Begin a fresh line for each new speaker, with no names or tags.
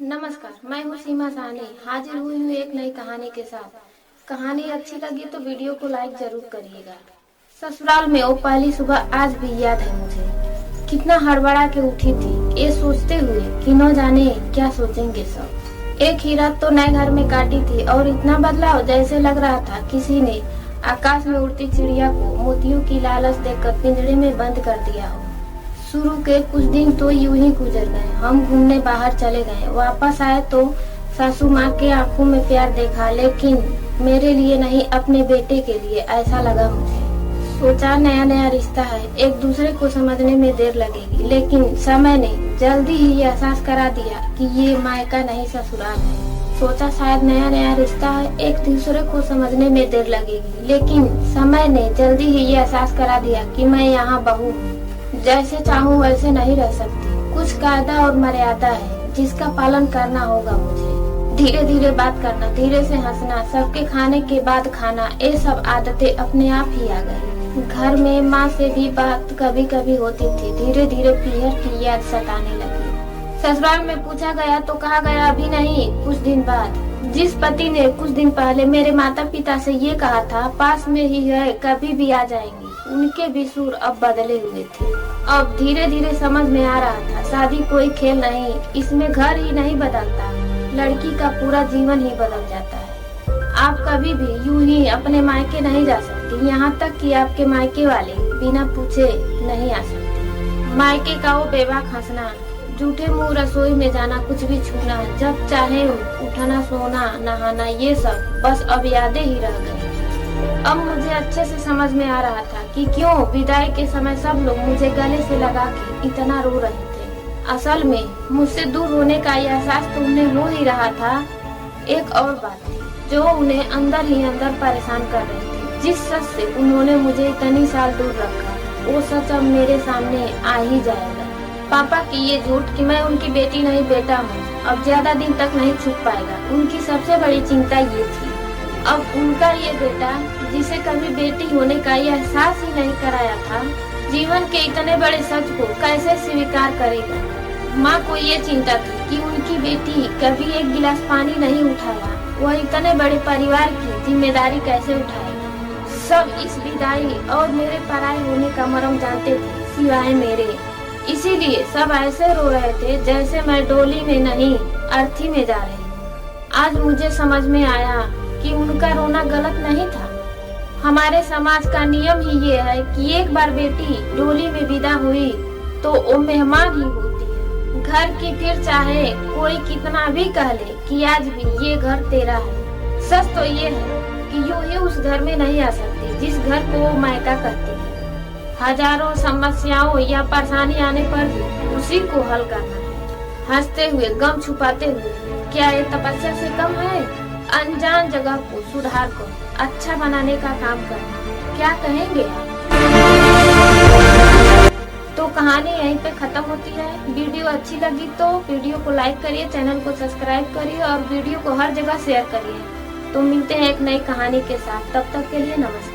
नमस्कार, मैं हूँ सीमा साहनी। हाजिर हुई हूँ एक नई कहानी के साथ। कहानी अच्छी लगी तो वीडियो को लाइक जरूर करिएगा। ससुराल में वो पहली सुबह आज भी याद है मुझे। कितना हड़बड़ा के उठी थी ये सोचते हुए कि न जाने क्या सोचेंगे सब। एक ही रात तो नए घर में काटी थी और इतना बदलाव जैसे लग रहा था किसी ने आकाश में उड़ती चिड़िया को मोतियों की लालच देकर पिंजरे में बंद कर दिया हो। शुरू के कुछ दिन तो यूं ही गुजर गए। हम घूमने बाहर चले गए, वापस आए तो सासू माँ के आंखों में प्यार देखा, लेकिन मेरे लिए नहीं, अपने बेटे के लिए ऐसा लगा मुझे। सोचा नया नया रिश्ता है, एक दूसरे को समझने में देर लगेगी, लेकिन समय ने जल्दी ही ये एहसास करा दिया कि ये मायका नहीं ससुराल है। सोचा शायद नया नया रिश्ता है, एक दूसरे को समझने में देर लगेगी, लेकिन समय ने जल्दी ही ये एहसास करा दिया कि मैं यहाँ बहू हूँ। जैसे चाहूँ वैसे नहीं रह सकती। कुछ कायदा और मर्यादा है जिसका पालन करना होगा मुझे। धीरे धीरे बात करना, धीरे से हंसना, सबके खाने के बाद खाना, ये सब आदतें अपने आप ही आ गई। घर में माँ से भी बात कभी कभी होती थी। धीरे धीरे पीहर की याद सताने लगी। ससुराल में पूछा गया तो कहा गया अभी नहीं, कुछ दिन बाद। जिस पति ने कुछ दिन पहले मेरे माता पिता से ये कहा था पास में ही है, कभी भी आ जाएंगे, उनके भी सुर अब बदले हुए थे। अब धीरे धीरे समझ में आ रहा था शादी कोई खेल नहीं, इसमें घर ही नहीं बदलता, लड़की का पूरा जीवन ही बदल जाता है। आप कभी भी यूं ही अपने मायके नहीं जा सकती, यहाँ तक कि आपके मायके वाले बिना पूछे नहीं आ सकते। मायके का वो बेबाक हंसना, झूठे मुंह रसोई में जाना, कुछ भी छूना, जब चाहे उठना, सोना, नहाना, ये सब बस अब यादें ही रह गई। अब मुझे अच्छे से समझ में आ रहा था कि क्यों विदाई के समय सब लोग मुझे गले से लगा के इतना रो रहे थे। असल में मुझसे दूर होने का यह एहसास तो उन्हें हो ही रहा था। एक और बात थी जो उन्हें अंदर ही अंदर परेशान कर रही थी। जिस सच से उन्होंने मुझे इतनी साल दूर रखा, वो सच अब मेरे सामने आ ही जाएगा। पापा की ये झूठ कि मैं उनकी बेटी नहीं बेटा हूँ अब ज्यादा दिन तक नहीं छुप पाएगा। उनकी सबसे बड़ी चिंता ये थी। अब उनका ये बेटा जिसे कभी बेटी होने का ये एहसास ही नहीं कराया था, जीवन के इतने बड़े सच को कैसे स्वीकार करेगा। माँ को ये चिंता थी कि उनकी बेटी कभी एक गिलास पानी नहीं उठाया, वह इतने बड़े परिवार की जिम्मेदारी कैसे उठाएगा। सब इस विदाई और मेरे पराये होने का मर्म जानते थे सिवाय मेरे। इसीलिए सब ऐसे रो रहे थे जैसे मैं डोली में नहीं अर्थी में जा रही। आज मुझे समझ में आया कि उनका रोना गलत नहीं था। हमारे समाज का नियम ही ये है कि एक बार बेटी डोली में विदा हुई तो वो मेहमान ही होती है घर की। फिर चाहे कोई कितना भी कह ले कि आज भी ये घर तेरा है, सच तो ये है कि यूं ही उस घर में नहीं आ सकती जिस घर को वो मायका करती है। हजारों समस्याओं या परेशानी आने पर भी उसी को हल करना है, हंसते हुए, गम छुपाते हुए। क्या ये तपस्या से कम है? अनजान जगह को सुधार कर अच्छा बनाने का काम करना, क्या कहेंगे आप? तो कहानी यहीं पे खत्म होती है। वीडियो अच्छी लगी तो वीडियो को लाइक करिए, चैनल को सब्सक्राइब करिए और वीडियो को हर जगह शेयर करिए। तो मिलते हैं एक नई कहानी के साथ, तब तक के लिए नमस्कार।